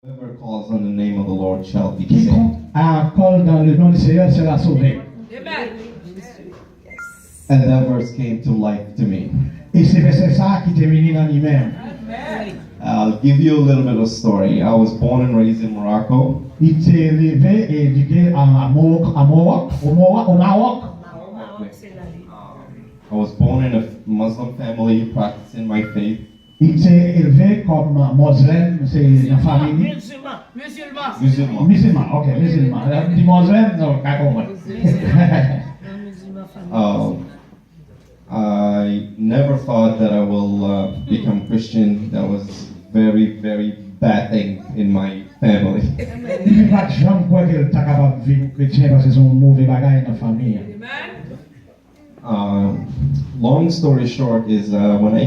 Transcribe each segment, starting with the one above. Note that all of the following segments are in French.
Whoever calls on the name of the Lord shall be Quiconque saved. accorde dans le nom du Seigneur sera sauvé. And that verse came to life to me. Et c'est verset ça qui t'est venu dans lui-même. I'll give you a little bit of a story. I was born and raised in Morocco. Il s'est élevé et éduqué au Maroc. I was born in a Muslim family practicing my faith. Il s'est élevé comme musulman, c'est une famille. Musulman, ok, musulman. Du musulman, non, pas compris. I never thought that I will become Christian. That was very, very bad thing in my family. Il ne va jamais croire qu'il est capable de vivre chrétien parce que c'est un mauvais bagage dans la famille. Long story short is when I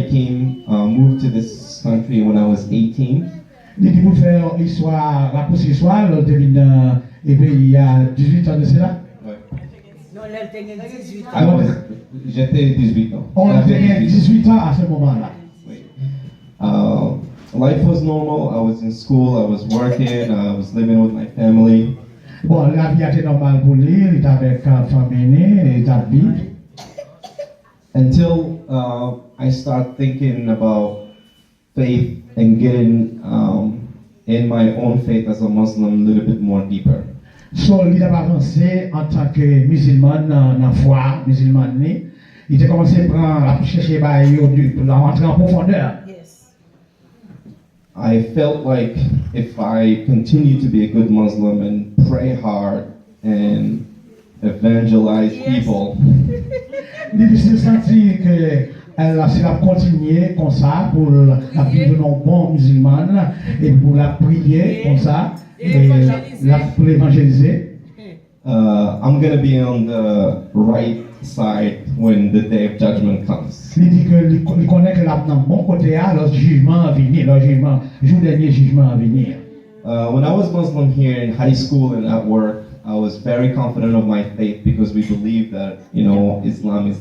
moved to this country when I was 18. Il dit pour faire histoire, raconter histoire, et puis il y a 18 ans de cela. Non, elle tenait 18 ans. J'étais 18 ans. On avait 18 ans à ce moment-là. Life was normal. I was in school. I was working. I was living with my family. Bon, la vie était normale pour lui. Il était avec la famille et il habite. Until I start thinking about faith and getting in my own faith as a Muslim a little bit more deeper. So, il a avancé en tant que musulman dans la foi musulmane. Il a commencé à chercher à rentrer en profondeur. I felt like if I continue to be a good Muslim and pray hard and evangelize people, Il s'est senti que si la continuer comme ça pour la vivre non bon musulman et pour la prier comme ça et pour l'évangéliser. I'm gonna be on the right side when the day of judgment comes. Il dit que il connaît que là dans bon côté à le jugement à venir, le jugement, jour dernier jugement à venir. When I was Muslim here in high school and at work, I was very confident of my faith because we believe that, Islam is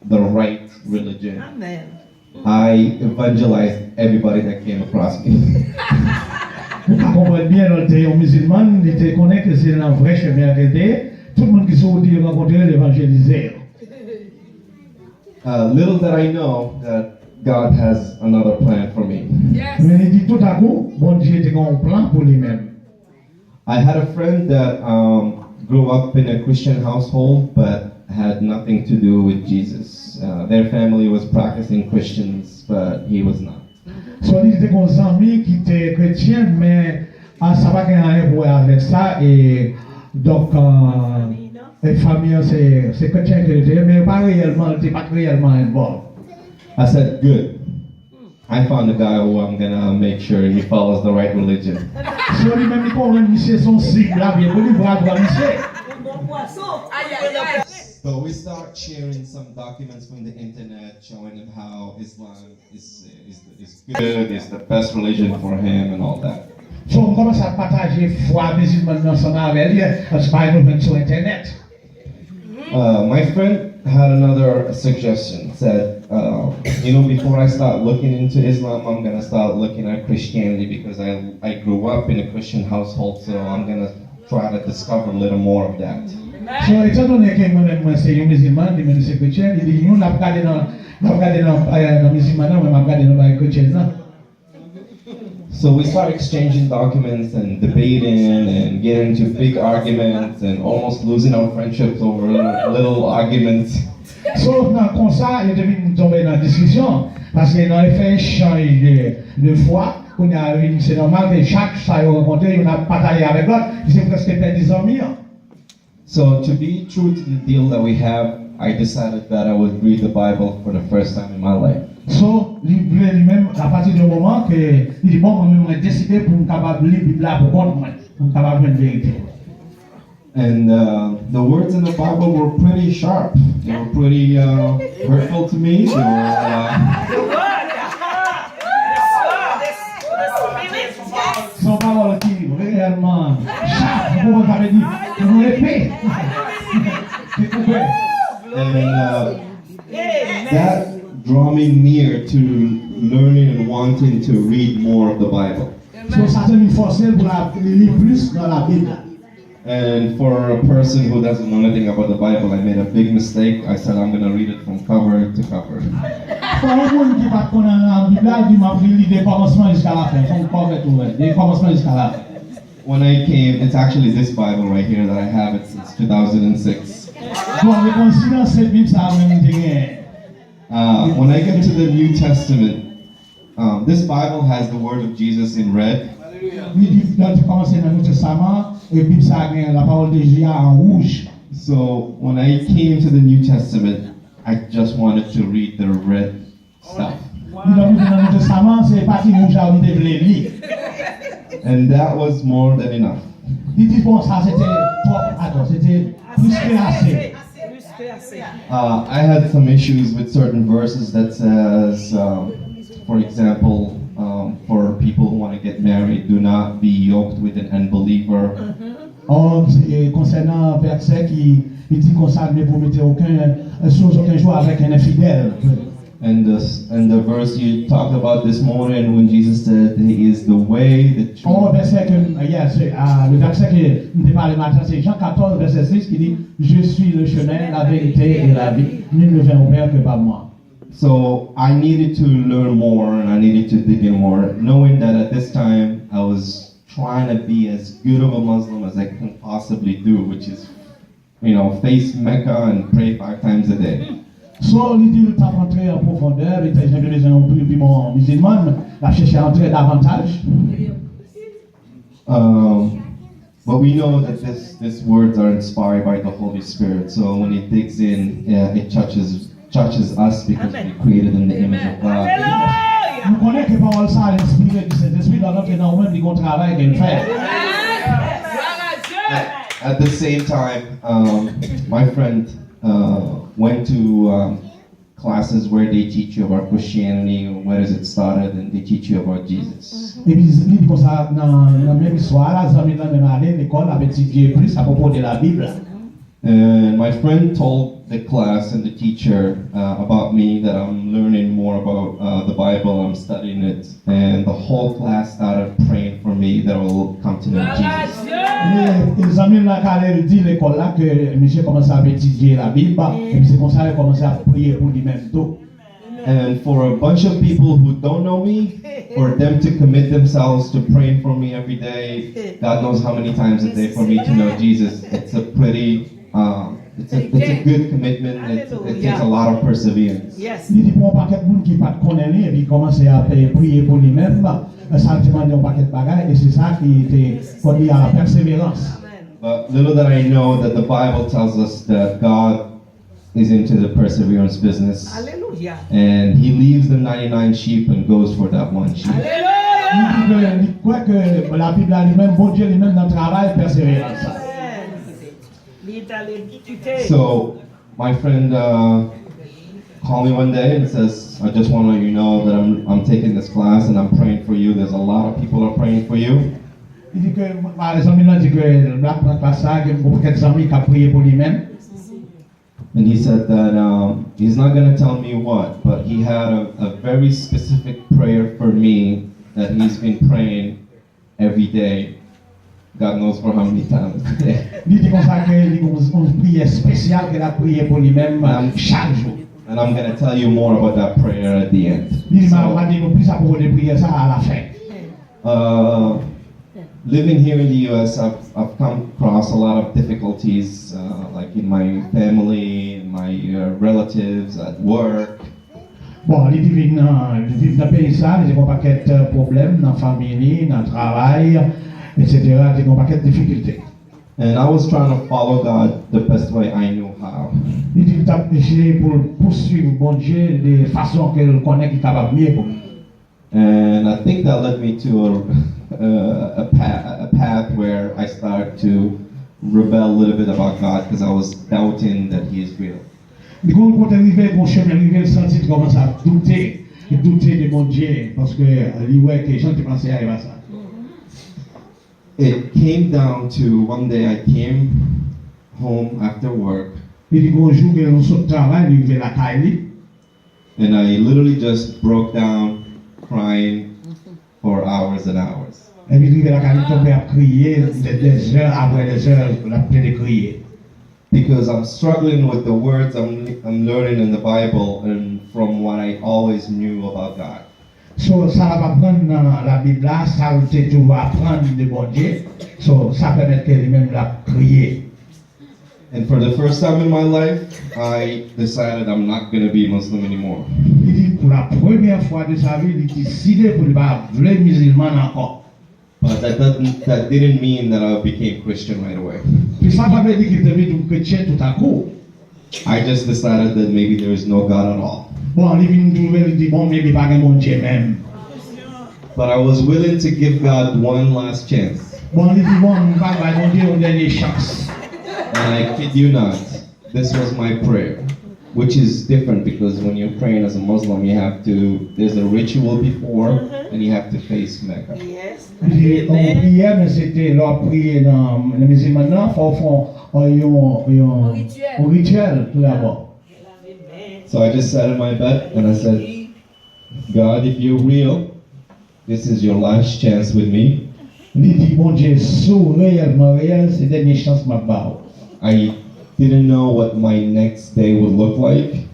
the right religion. Amen. I evangelized everybody that came across me. Vous comprenez bien, le musulman, il connaît que c'est un vrai chemin à aider. Tout le monde qui s'est rencontré l'évangéliser. Little that I know that God has another plan for me. Mais il dit tout à coup, bon Dieu a un plan pour lui-même. I had a friend that grew up in a Christian household but had nothing to do with Jesus. Their family was practicing Christians, but he was not. So, il était un ami qui était chrétien, mais ça va rien à voir avec ça. Et donc, la famille, c'est chrétien qui était, mais pas réellement, il n'était pas réellement involved. I said, good. I found a guy who I'm gonna make sure he follows the right religion. So, lui-même, il comprend que monsieur son cible, là, bien connu, bravo, monsieur. So we start sharing some documents from the internet showing him how Islam is good, is the best religion for him and all that. So, on commence à partager foi musulmane ensemble avec lui, parce que sur internet. My friend had another suggestion, said, before I start looking into Islam, I'm going to start looking at Christianity because I grew up in a Christian household, so I'm going to try to discover a little more of that. So, étant donné que moi-même, c'est un musulman, je suis chrétien, il dit, nous, on a regardé dans le musulman, on a regardé dans le chrétien. So we start exchanging documents and debating and getting into big arguments and almost losing our friendships over little arguments. So, comme ça, il devine tomber dans la discussion, parce que dans l'effet échange de foi, c'est normal que chaque fois qu'on rencontre, on a partagé avec l'autre, c'est presque perdu des amis. So to be true to the deal that we have, I decided that I would read the Bible for the first time in my life. So, lui-même, à partir du moment que il dit, bon, moi, j'ai décidé pour me capable de lire la Bible pour contre moi, pour me capable de la vérité. And the words in the Bible were pretty sharp. They were pretty hurtful to me. They were, Son parole qui réellement sharp, comme vous avez dit, une épée. and that draw me near to learning and wanting to read more of the Bible. So ça c'est une force pour la lire plus dans la Bible. And for a person who doesn't know anything about the Bible, I made a big mistake. I said I'm going to read it from cover to cover. Pour un monde qui pas connaître la Bible, il m'a pris l'idée commencement jusqu'à la fin, from cover to cover, des commencements jusqu'à la fin. When I came, it's actually this Bible right here that I have it since 2006. Donc les considérants cette Bible ça même gagné. When I get to the New Testament, this Bible has the word of Jesus in red. Il dit dans le commencer dans le Testament et Bible ça gagne la parole de Jésus en rouge. So when I came to the New Testament, I just wanted to read the red stuff. Dans le Testament c'est parti rouge à de lire. And that was more than enough. Il dit bon ça c'était trop, attends, c'était plus que assez. I had some issues with certain verses that says, for example, for people who want to get married, do not be yoked with an unbeliever. Concernant verset qui dit qu'on ne vous mettez aucun jour avec un infidèle. And the verse you talked about this morning when Jesus said He is the way, the truth. Verset que, le verset que nous parlé le matin, c'est Jean 14, verset 6 qui dit je suis le chemin, la vérité et la vie. Nul ne vient au Père que par moi. So I needed to learn more and I needed to dig in more, knowing that at this time I was trying to be as good of a Muslim as I can possibly do, which is, face Mecca and pray 5 times a day. So, l'idée de rentrer en profondeur, il était jamais besoin non plus puis mon musulman, la chercher à entrer davantage. But we know that these words are inspired by the Holy Spirit. So when He digs in, it touches us because we're created in the image of God. Nous connaissons que paroles ça inspiré du Saint-Esprit dans notre énorme du travail qu'il fait. At the same time, my friend went to classes where they teach you about Christianity, where does it started, and they teach you about Jesus. Et puis, il dit comme ça, dans la même histoire, là, dans la même année, l'école avait étudié plus à propos de la Bible. And my friend told the class and the teacher about me that I'm learning more about the Bible, I'm studying it, and the whole class started praying for me that I will come to know Jesus. Les amis là, quand elle dit l'école là, que monsieur commence à étudier la Bible, et puis c'est comme ça qu'il commence à prier pour lui-même tout. And for a bunch of people who don't know me, for them to commit themselves to praying for me every day, God knows how many times a day for me to know Jesus, it's a pretty, it's a good commitment. It takes a lot of perseverance. Yes. Il dit pour un paquet de monde qui pas connaît et puis commence à prier pour lui-même, ça demande un paquet de bagages et c'est ça qui était conduit à la persévérance. But little that I know that the Bible tells us that God is into the perseverance business. Alléluia. And He leaves the 99 sheep and goes for that one sheep. Il croit que la Bible elle-même, bon Dieu lui-même dans le travail persévérance. So my friend called me one day and says, I just want to let you know that I'm taking this class and I'm praying for you. There's a lot of people are praying for you. Il dit que les amis là dit que la classe ça que beaucoup de amis qui a prié pour lui-même. And he said that he's not going to tell me what, but he had a very specific prayer for me that he's been praying every day. God knows for how many times a day. Il dit comme ça que il y a une prière spéciale qu'il a prié pour lui-même chaque jour. And I'm going to tell you more about that prayer at the end. Il m'a dit plus à propos de prière ça à la fin. Living here in the U.S., I've come across a lot of difficulties, like in my family, in my relatives, at work. Bon, il vit dans le pays ça, il y a un paquet de problèmes dans la famille, dans le travail, etc. Il y a un paquet de difficultés. And I was trying to follow God the best way I knew how. Il dit qu'il a péché pour poursuivre bon Dieu de façon qu'il connaît qu'il est capable mieux pour lui. And I think that led me to a path where I started to rebel a little bit about God because I was doubting that He is real. Quand arrivé mon chemin, arrivé le senti qu'il commence à douter de mon Dieu parce que lui ouais que les gens qui pensaient arriver à ça. It came down to one day I came home after work. Il dit qu'un jour qu'il sort de travail, il arrivé la caille. And I literally just broke down crying for hours and hours. Et puis, il a tombé à crier des heures après des heures, il a pu crier. Because I'm struggling with the words I'm learning in the Bible and from what I always knew about God. So, ça va prendre dans la Bible là, ça va tout apprendre de bon Dieu. So, ça permet que lui-même la crier. And for the first time in my life, I decided I'm not going to be Muslim anymore. Il dit pour la première fois de sa vie, il décidé pour ne pas vouloir musulman encore. But that didn't mean that I became Christian right away. Puis ça ne veut pas dire qu'il devait être chrétien tout à coup. I just decided that maybe there is no God at all. Bon, il vient trouver, il dit bon, mais il n'y a pas de bon Dieu même. But I was willing to give God one last chance. Bon, il dit bon, il n'y a pas de bon Dieu, une dernière chance. And I kid you not, this was my prayer, which is different because when you're praying as a Muslim, there's a ritual before and you have to face Mecca. Yes. On priait, mais c'était leur prier dans les musulmans, au fond, un rituel tout d'abord. So I just sat in my bed and I said, God, if you're real, this is your last chance with me. Il dit bon Dieu, sous réellement réel, c'est la dernière chance ma barre. I didn't know what my next day would look like.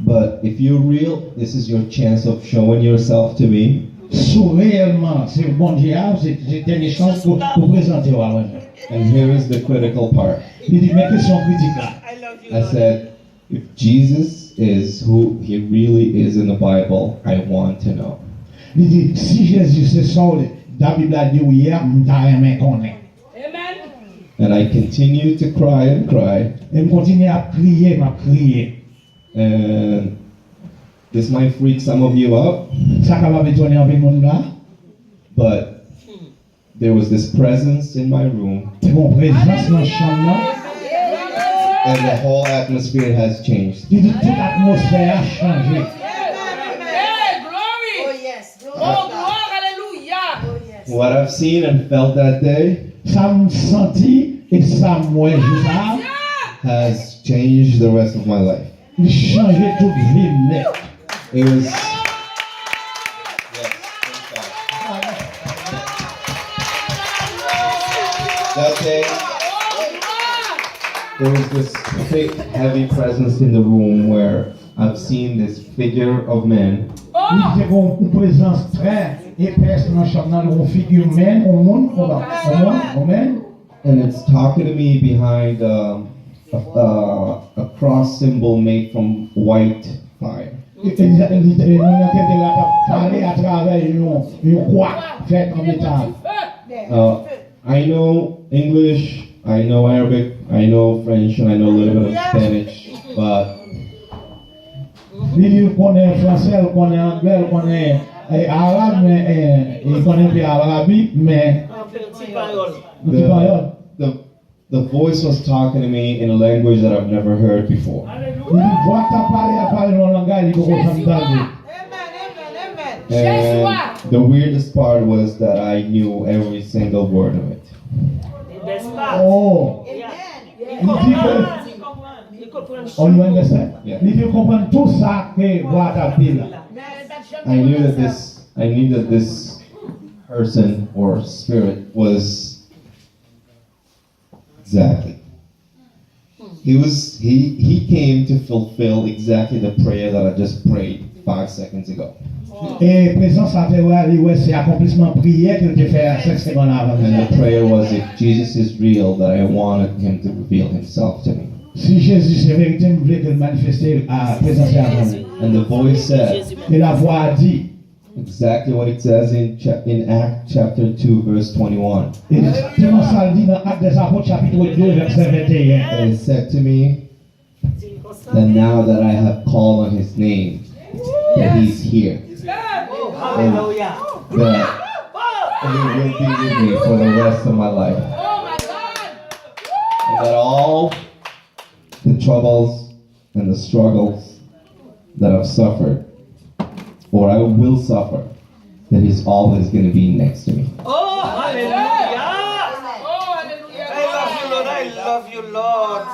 But if you're real, this is your chance of showing yourself to me. And here is the critical part. I said, if Jesus is who he really is in the Bible, I want to know. Si Jésus c'est ça, la Bible a dit oui, m'ta connaît. And I continued to cry and cry. Et continue à prier, m'a crier. And this might freak some of you out. Ça va étonner un peu monde là. But there was this presence in my room. C'est mon présence dans chambre là. And the whole atmosphere has changed. Toute l'atmosphère a changé. What I've seen and felt that day Ça me senti et ça moi juste has changed the rest of my life. il changeait toute vie net. It was that day there was this big heavy presence in the room where I've seen this figure of man. Il y a une présence très épaisse dans la chambre, une figure humaine, un monde humain. And it's talking to me behind a cross symbol made from white fire. Il parlé à travers une croix faite en métal. I know English, I know Arabic, I know French, and I know a little bit of Spanish, but Il connaît français, il connaît anglais, il connaît arabe, mais il connaît bien arabique, mais the voice was talking to me in a language that I've never heard before. il voit parler dans le langage, il peut comprendre. And the weirdest part was that I knew every single word of it. Oh, il dit que on you understand? Yeah. Il dit comprendre tout ça que voit tapé là. I knew that this person or spirit was exactly. He came to fulfill exactly the prayer that I just prayed 5 seconds ago. Et présence à terre, c'est accomplissement prière que tu fais 5 secondes avant. And the prayer was, if Jesus is real, that I wanted him to reveal himself to me. Si Jésus c'est vérité, nous voulons qu'il manifeste à présence avant nous. And the voice said Et la voix a dit exactly what it says in Acts chapter 2 verse 21. et exactement ça dit dans Actes des Apôtres chapitre 2 verset 21. And it said to me that now that I have called on his name, that he's here. And that he will be with me for the rest of my life. And that all the troubles and the struggles that I've suffered, or I will suffer, that he's always going to be next to me. Oh, hallelujah! Oh, hallelujah! I love you, Lord.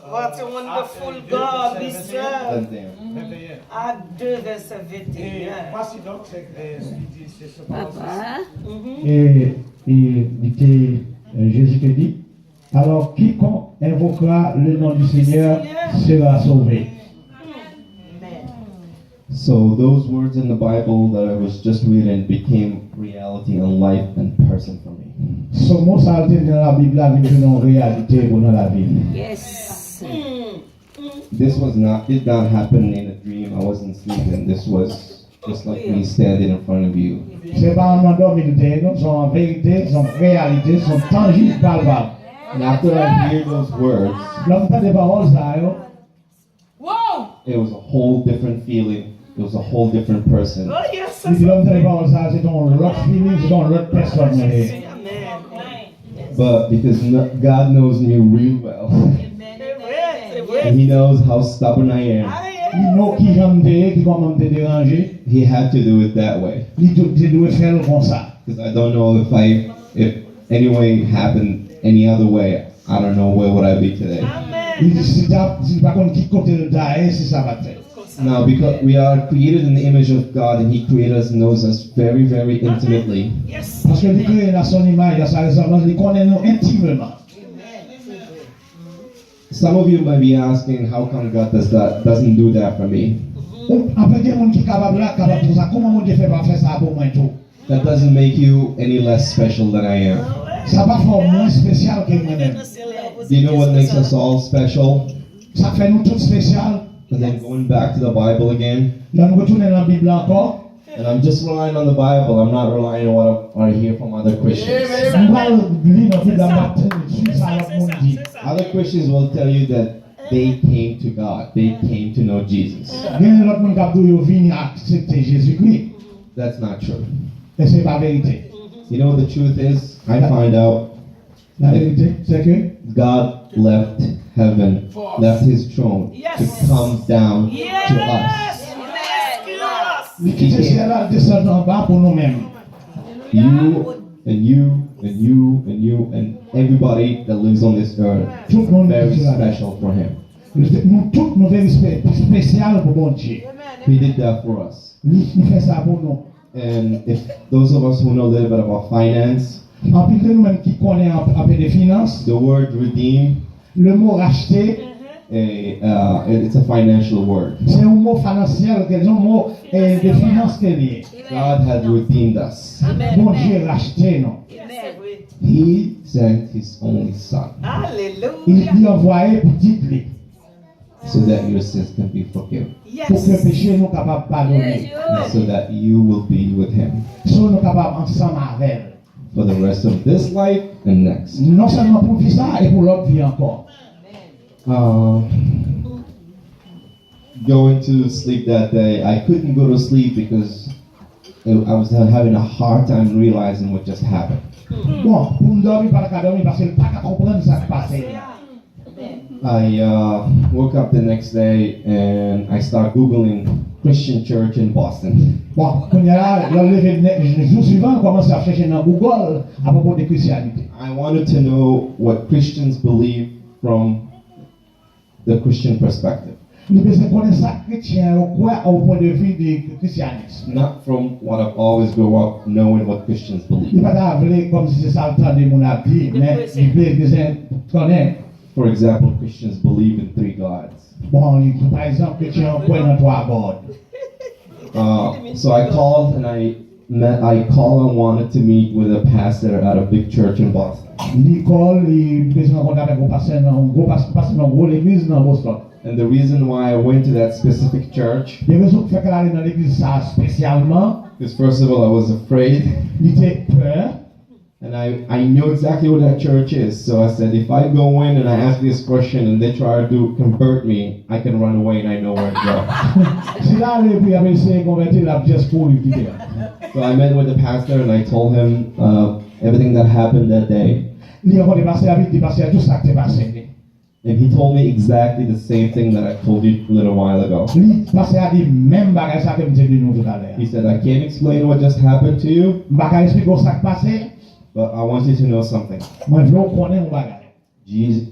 What a wonderful God we serve. À 2 verset 21. Voici donc ce dit, c'est ce Papa. Et Jésus te dit, alors quiconque invoquera le nom du Seigneur sera sauvé. So those words in the Bible that I was just reading became reality and life and person for me. Ce mot ça a été dans la Bible avec une réalité pour dans la vie. Yes. This did not happen in a dream. I wasn't sleeping. This was just like me standing in front of you. C'est pas un endormi de terre, non, sont en vérité, sont en réalité, sont tangibles, palpables. And after I hear those words, L'entend des paroles ça, yo, it was a whole different feeling. It was a whole different person. Oh, yes. si l'entend des paroles ça, c'est ton l'autre feeling, c'est ton l'autre personne. Amen. But because God knows me real well, C'est vrai. and He knows how stubborn I am, Il know qui j'aime qui comment te déranger, He had to do it that way. il doit faire comme ça. Because I don't know if any way happened any other way, I don't know where would I be today. Il dit si par contre qui côté le daï, si ça va faire. Now, because we are created in the image of God, and He created us, knows us very, very intimately. Yes. Parce que lui crée à son image, à sa ressemblance, il connaît nous intimement. Some of you might be asking, how come God doesn't do that for me? Après, il y a des gens qui sont capables de faire ça. Comment Dieu fait pas faire ça pour moi tout? That doesn't make you any less special than I am. Ça va faire moins spécial que moi-même. Do you know what makes us all special? Ça fait nous tous spécial. And then going back to the Bible again, Là, nous retournons dans la Bible encore. and I'm just relying on the Bible. I'm not relying on what I hear from other Christians. On va lire dans la Bible, suivre ça avec mon dit. Other Christians will tell you that they came to God. They came to know Jesus. Il y a d'autres gens qui ont venu accepter Jésus-Christ. That's not true. Et c'est pas vérité. You know what the truth is? I find out La vérité, c'est que God left heaven, left His throne to come down to us. il quitte le ciel là, descend en bas pour nous-mêmes. You and you and you and you and everybody that lives on this earth. Tout le monde Very est là. special for Him. Nous tous, nous sommes spécial pour bon Dieu. He did that for us. Lui, il fait ça pour nous. And if those of us who know a little bit about finance, En plus de nous-mêmes qui connaissons un peu des finances, the word redeem, le mot racheter, it's a financial word. c'est un mot financier, c'est un mot de finances qui est lié. God had redeemed us. Bon Dieu racheté, non. He sent His only Son Il Alléluia. lui a envoyé pour dire so that your sins can be forgiven, pour que le Yes. péché nous capable de pardonner. and so that you will be with Him Nous sommes capables ensemble avec elle. for the rest of this life and next. Non seulement pour vivre ça et pour l'autre vie encore. Going to sleep that day, I couldn't go to sleep because I was having a hard time realizing what just happened. Bon, pour nous dormir, pas qu'à dormir parce qu'il n'a pas qu'à comprendre ce qui s'est passé. I woke up the next day and I started Googling Christian church in Boston. Bon, quand il y a le jour suivant, on commence à chercher dans Google à propos de christianité. I wanted to know what Christians believe from the Christian perspective, Nous devons connaître ça chrétien au point de vue du christianisme. not from what I've always grown up knowing what Christians Il believe. n'est pas d'avler comme si c'est ça le temps de mon avis, mais il veut connaître. For example, Christians believe in 3 gods. Bon, par exemple, chrétien croit dans 3 bords. So I called and wanted to meet with a pastor at a big church in Boston. L'école, il besoin de contact avec un pasteur dans une grosse église dans Boston. And the reason why I went to that specific church Les raisons qui fait qu'elle allait dans l'église ça spécialement, is, first of all, I was afraid, il était peur. and I knew exactly what that church is. So I said, if I go in and I ask this question and they try to convert me, I can run away and I know where to go. Si là, il avait essayé de convertir la pièce pour lui quitter. So I met with the pastor and I told him everything that happened that day. Il a dépassé avec dépassé tout ça qui s'est passé. And he told me exactly the same thing that I told you a little while ago. Lui, passé à dire même bagage ça que me dit nous tout à l'heure. He said, I can't explain what just happened to you, Bagage explique ça qui passé, but I want you to know something. moi je veux connaître un bagage.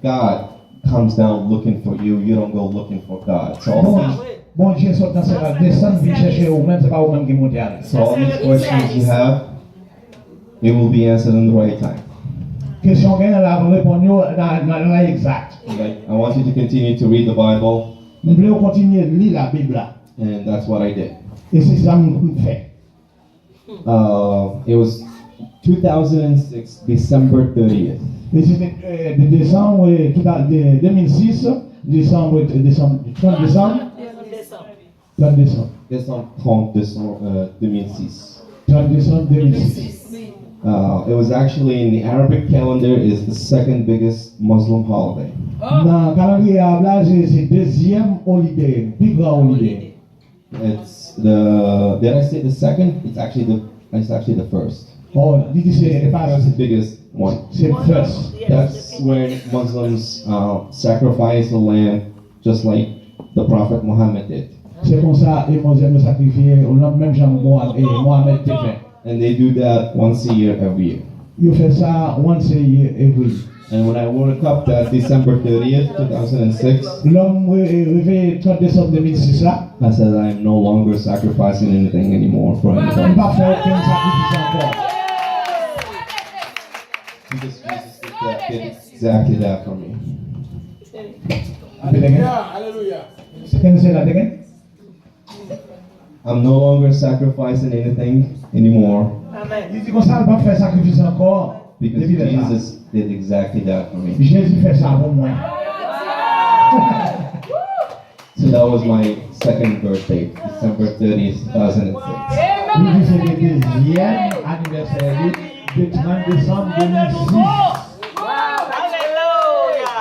God comes down looking for you. You don't go looking for God. So Bon, Bon Dieu sort dans cette descendre vient chercher ou même c'est pas vous même qui monte à. So all these questions you have, it will be answered in the right time. Question gagne la répondre dans la exact. Okay? I want you to continue to read the Bible, Nous voulons continuer de lire la Bible là. and that's what I did. Et c'est ça que nous fait. It was 2006, December 30th. Et c'était de décembre 2006, décembre 30 décembre. 30 décembre. Décembre 30 décembre 2006. 30 décembre 2006. It was actually in the Arabic calendar is the second biggest Muslim holiday. Dans le calendrier arabe, c'est deuxième holiday, plus grand holiday. It's did I say the second? It's actually the first. Oh, c'est pas That's the biggest one. c'est first. That's when Muslims sacrifice a lamb just like the Prophet Muhammad did. C'est comme ça et Moïse nous sacrifier au même genre Mohamed te fait. And they do that once a year every year. Il fait ça once a year every year. And when I woke up that December 30th, 2006, L'homme réveillé 30 décembre 2006 là, I said I'm no longer sacrificing anything anymore for il anybody. va faire aucun sacrifice encore. Because Jesus did exactly that for me. Hallelujah. Can you say that again? I'm no longer sacrificing anything anymore Il dit comme ça, il va faire sacrifice encore. because Depuis le temps. Jesus did exactly that for me. Jésus fait ça pour moi. So that was my second birthday, December 30th, 2006. Il dit c'est le deuxième anniversaire de 30 décembre 2006.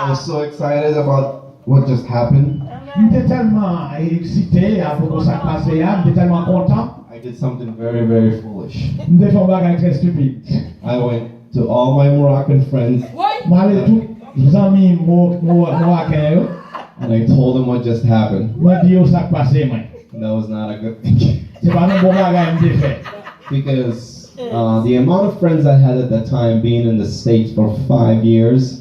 I was so excited about what just happened. J'étais tellement excité à propos de ça qui passait là, j'étais tellement content. I did something very, very foolish. J'étais fait un bagage très stupide. I went to all my Moroccan friends Je allé tous les amis marocains, and I told them what just happened. je dis ça qui passait moi. And that was not a good thing. C'est pas un bon bagage que j'ai fait. Because the amount of friends I had at that time, being in the States for 5 years,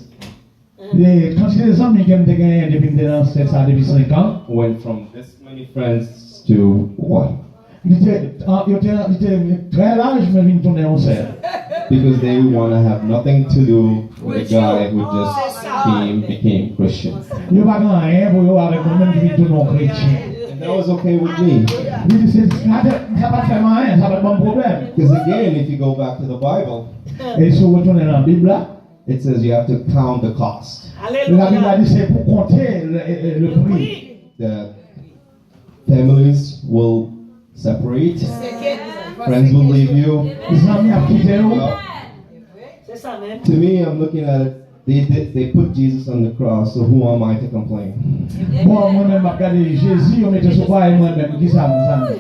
Les quantités de amis que j'ai gagné depuis 5 ans, went from this many friends to one. il était très large, mais il tournait en serre. Because they want to have nothing to do with a guy who just became Christian. Il n'y a pas grand rien pour eux avec moi-même qui tourne en chrétien. And that was okay with me. Il dit, ça va faire rien, ça va être bon problème. Because again, if you go back to the Bible, Et si vous retournez dans la Bible, là, it says you have to count the cost. la Bible a dit c'est pour compter le prix. That families will separate, friends will leave you. Les amis ont quitté nous. To me, I'm looking at it. They put Jesus on the cross, so who am I to complain? Moi, moi-même, je regarde Jésus, on mettait sur quoi et moi-même, qui ça, mes amis?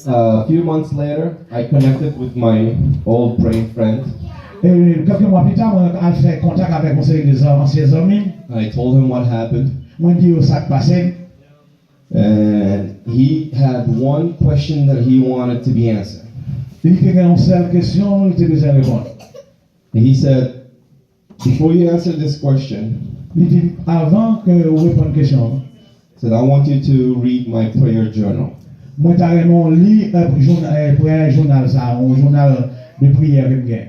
A few months later, I connected with my old praying friend. Et quelques mois plus tard, j'ai fait contact avec mon série des anciens amis. I told him what happened, Moi, je dis au sac passé. and he had one question that he wanted to be answered. Il dit qu'il y a une seule question, il était besoin de répondre. And he said, before you answer this question, Il dit, avant que vous répondiez une question, he said, I want you to read my prayer journal. moi, je vais lire un journal, ça, un journal de prière que j'ai.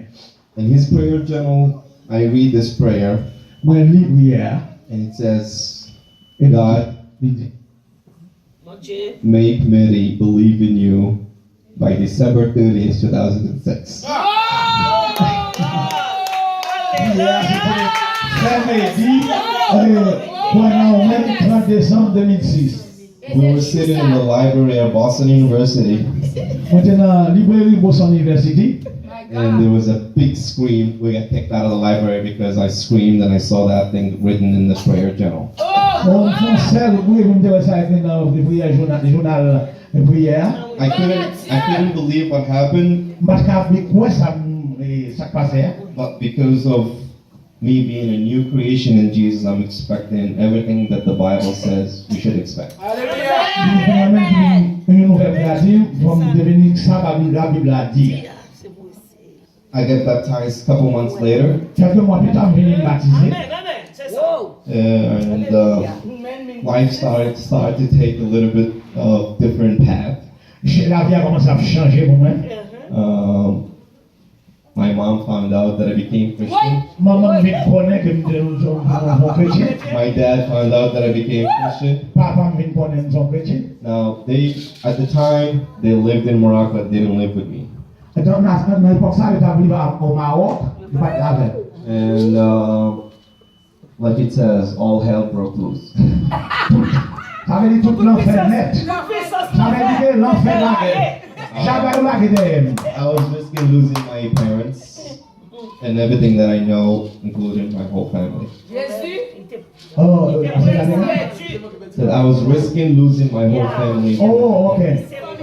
In his prayer journal, I read this prayer, Moi, je lis prière. and it says, Et God, il dit, make MEHDI believe in you by December 30th, 2006. prière, c'était très MEHDI, pendant le même 30 décembre 2006. We were sitting in the library at Boston University, Moi, j'étais dans la librairie Boston University. and there was a big scream. We got kicked out of the library because I screamed and I saw that thing written in the prayer journal. On français, vous pouvez me dire ça écrit dans le prière, journal de prière. I couldn't believe what happened, Parce qu'après quoi ça passait? but because of me being a new creation in Jesus, I'm expecting everything that the Bible says we should expect. Une nouvelle créative, vous devenir ça, la Bible a dit. I get baptized a couple months later, Quelques mois plus tard, je viens me baptiser. C'est ça. and life started to take a little bit of different path. La vie a commencé à changer pour moi. My mom found out that I became Christian. Maman me connaît que nous sommes chrétiens. My dad found out that I became Christian. Papa me connaît que nous sommes chrétiens. Now, at the time, they lived in Morocco, but they didn't live with me. Dans l'époque ça, ils étaient au Maroc, pas avec. And like it says, all hell broke loose. Ça veut dire tout l'enfer net. Ça veut dire l'enfer là. J'avais la gueule. I was risking losing my parents and everything that I know, including my whole family. Oh, That I was risking losing my whole family. oh, ok.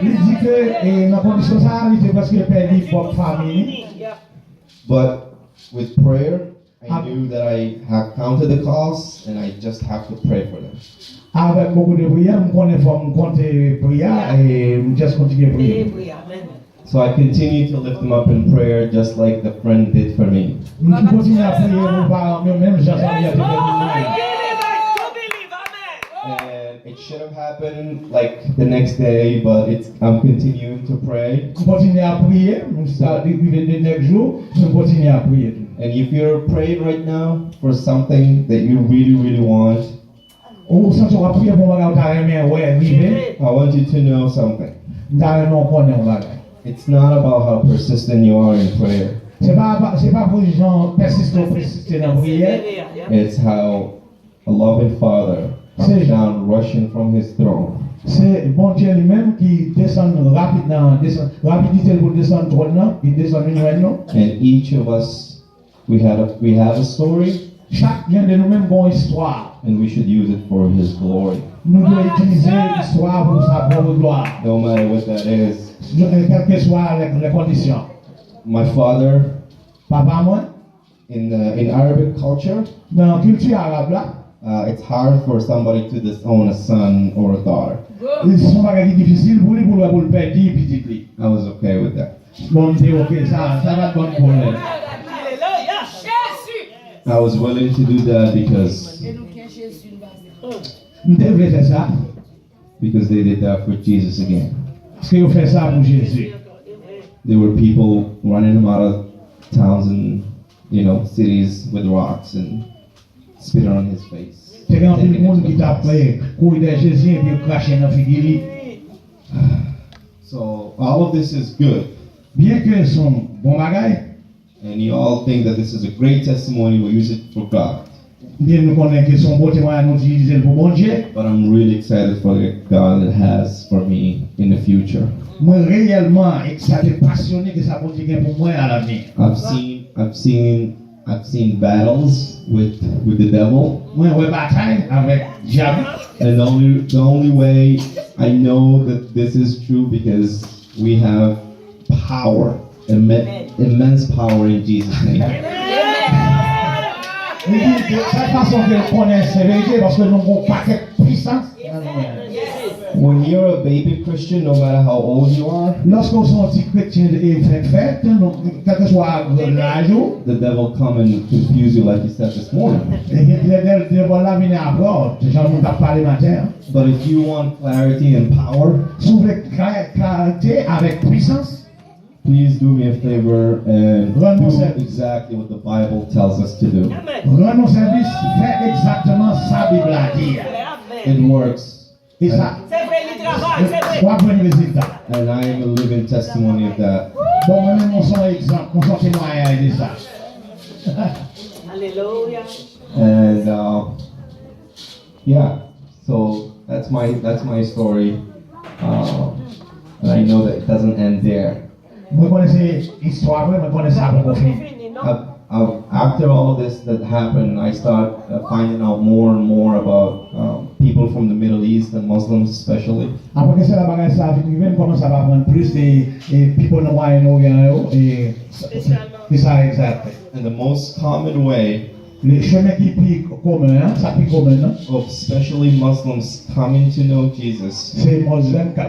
Il dit que dans condition ça, il était parce qu'il perdit votre famille. But with prayer, I knew that I had counted the cost and I just have to pray for them. Avec beaucoup de prières, je connais faut compter prière et je juste continuer prier. So I continued to lift them up in prayer just like the friend did for me. Je continue à prier pour parents, même Jean Samuel a And it should have happened like the next day, but I'm continuing to pray. Je continue à prier, ça depuis le next jour, je continue à prier. And if you're praying right now for something that you really, really want, Ou sans on va prier pour voir ta remède ouais arriver, I want you to know something. dans non connaît on va. It's not about how persistent you are in prayer. C'est pas pour les gens persister dans la prière. It's how a loving Father comes down rushing from his throne. C'est bon Dieu lui-même qui descend rapidité pour descendre trône, il descend nous. And each of us, we have a story, Chaque un de nous-mêmes a une histoire. and we should use it for his glory. Nous devons utiliser l'histoire pour sa propre gloire. No matter what that is. Quelles que soient les conditions. My father, Papa, moi, in Arabic culture, dans la culture arabe là, it's hard for somebody to disown a son or a daughter. ils sont pas difficiles pour lui pour le perdre petit lui. I was okay with that. Bon, c'est ok, ça va être bon problème. I was willing to do that because Nous devons faire ça they did that for Jesus again. parce qu'ils ont fait ça pour Jésus. There were people running him out of towns and cities with rocks and spitting on his face. C'est quand tout le monde qui t'a fait courir de Jésus et puis cracher dans la figure. So all of this is good, Bien que son bon bagage, and you all think that this is a great testimony. We use it for God, bien nous connaissons que son bon témoignage nous utiliser pour bon Dieu. but I'm really excited for the God that has for me in the future. Moi réellement excité, passionné que ça peut dire pour moi à l'avenir. I've seen battles with the devil, Moi ouais bataille avec diable. and the only way I know that this is true because we have power, immense power in Jesus' name. Il dit de cette façon que connaît c'est vérité parce que nous avons un paquet de puissance. When you're a baby Christian, no matter how old you are, Lorsqu'on sont un petit chrétien et fait, quel que soit l'âge, the devil come and confuse you like you said this morning. le devant là venir à bord, les gens n'ont pas parlé matin. But if you want clarity and power, Si vous voulez clarté avec puissance, please do me a favor and do exactly what the Bible tells us to do. rendons service, faites exactement ça Bible a dit. It works. Et ça, C'est vrai, il travaille, c'est vrai. quoi pour le résultat? And I am a living testimony of that. Bon, moi-même, on son exemple, on son témoignage de ça. Alléluia. And yeah, so that's my story. And I know that it doesn't end there. Moi, connaissez l'histoire, moi, connaissez ça pour finir. Fini, non? After all of this that happened, I started finding out more and more about people from the Middle East and Muslims especially. Après que c'est la bagage ça, on commence à apprendre plus des people dans le Moyen-Orient et ça exact. And the most common way Le chemin qui est plus commun, ça plus commun, of especially Muslims coming to know Jesus c'est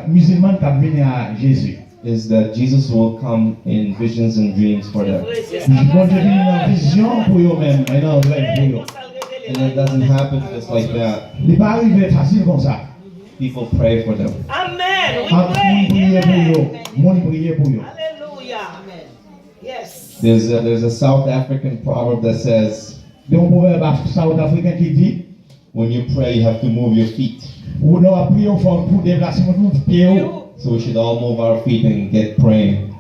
musulmans qui viennent à Jésus. is that Jesus will come in visions and dreams for them. Oui, c'est ça. Bon Dieu vient en vision pour eux-mêmes, et non rêve pour eux. And it doesn't happen just like that. Il n'est pas arrivé facile comme ça. People pray for them. Amen. We Mon prier pour pray. eux. Mon prier pour eux. Hallelujah. Yes. There's a South African proverb that says, Il y a un proverbe South Africain qui dit, when you pray, you have to move your feet. on doit prier pour déplacer mon pied. So we should all move our feet and get praying.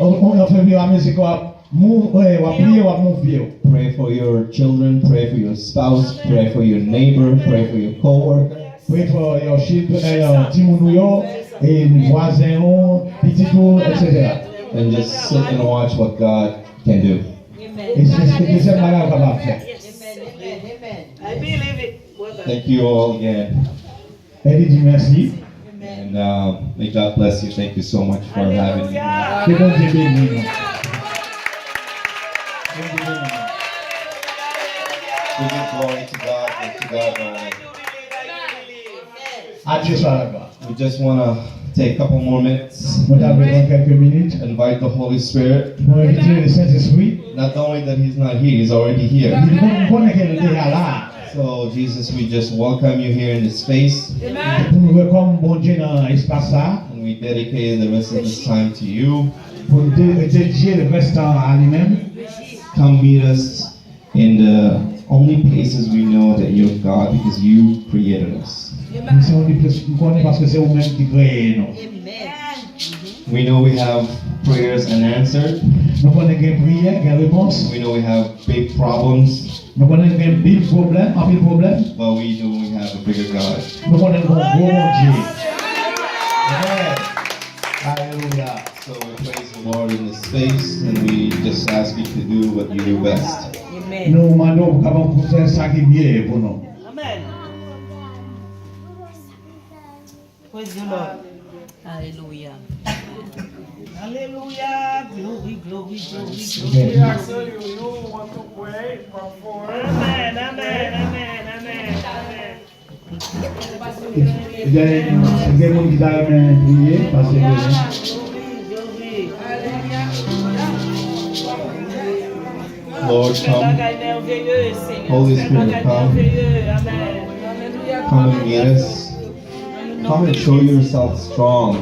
On a fait la musique, on va prier, on va move pied. Pray for your children, pray for your spouse, pray for your neighbor, pray for your co-worker. Pray for your children, Timounou, et voisins, petits tout, etc. And just sit and watch what God can do. Et c'est ce que deuxième bagage qu'on va faire. I believe it. Thank you all again. Elle dit merci. And may God bless you. Thank you so much for having me. Hallelujah. Que bon Dieu bénisse. We give glory to God and to God only. À Dieu soit la gloire. We just want to take a couple more minutes. Nous avons besoin de quelques minutes Invite the Holy Spirit. pour inviter le Saint-Esprit. Not only that He's not here, He's already here. Il connaît qu'elle est déjà là. So, Jesus, we just welcome you here in this space. Pour nous welcome bon Dieu dans l'espace là. And we dedicate the rest of this time to you. Pour dédier le reste à lui-même. Come meet us in the only places we know that you're God because you created us. Nous connaissons parce que c'est vous-même qui créez nous. We know we have prayers unanswered. Nous connaissons qu'il y a prière, qu'il y a réponse. We know we have big problems, Nous connaissons qu'il y a un pile problème, but we know we have a bigger God. Nous connaissons un gros Dieu. Amen. Alléluia. So we praise the Lord in this space, and we just ask you to do what you do best. Nous demandons pour faire ça qui est bien pour nous. Amen. Praise the Lord. Hallelujah. Hallelujah. Glory, glory, glory, glory. Amen. Ask you, you want to pray before? Amen, amen, amen, amen, amen. Il y a des gens qui doivent prier parce que Glory, glory. Lord, come, Bagaille merveilleux, Seigneur. Holy Spirit, Bagaille come. merveilleux. Amen. come and meet us. Come and show yourself strong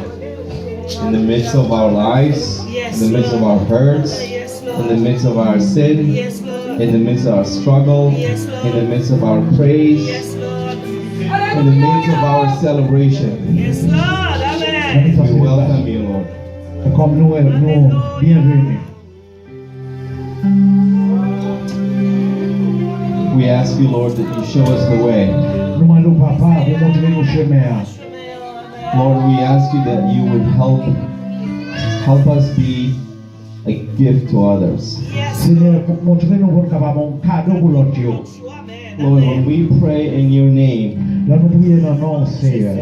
in the midst of our lives, in the midst of our hurts, Yes, in Lord. the midst of our sin, Yes, Lord. in the midst of our struggle, in the midst of our praise, Yes, Lord. in the midst of our celebration. Yes, Lord. Amen. We welcome you, Lord. comme nous, bienvenue. We ask you, Lord, that you show us the way. Nous demandons papa pour montrer nos chemins. Lord, we ask you that you would help us be a gift to others. Yes, Seigneur, pour montrer nous qu'on est capable un cadeau pour l'autre. Amen. Lord, when we pray in your name, Là, nous prions dans le nom, Seigneur.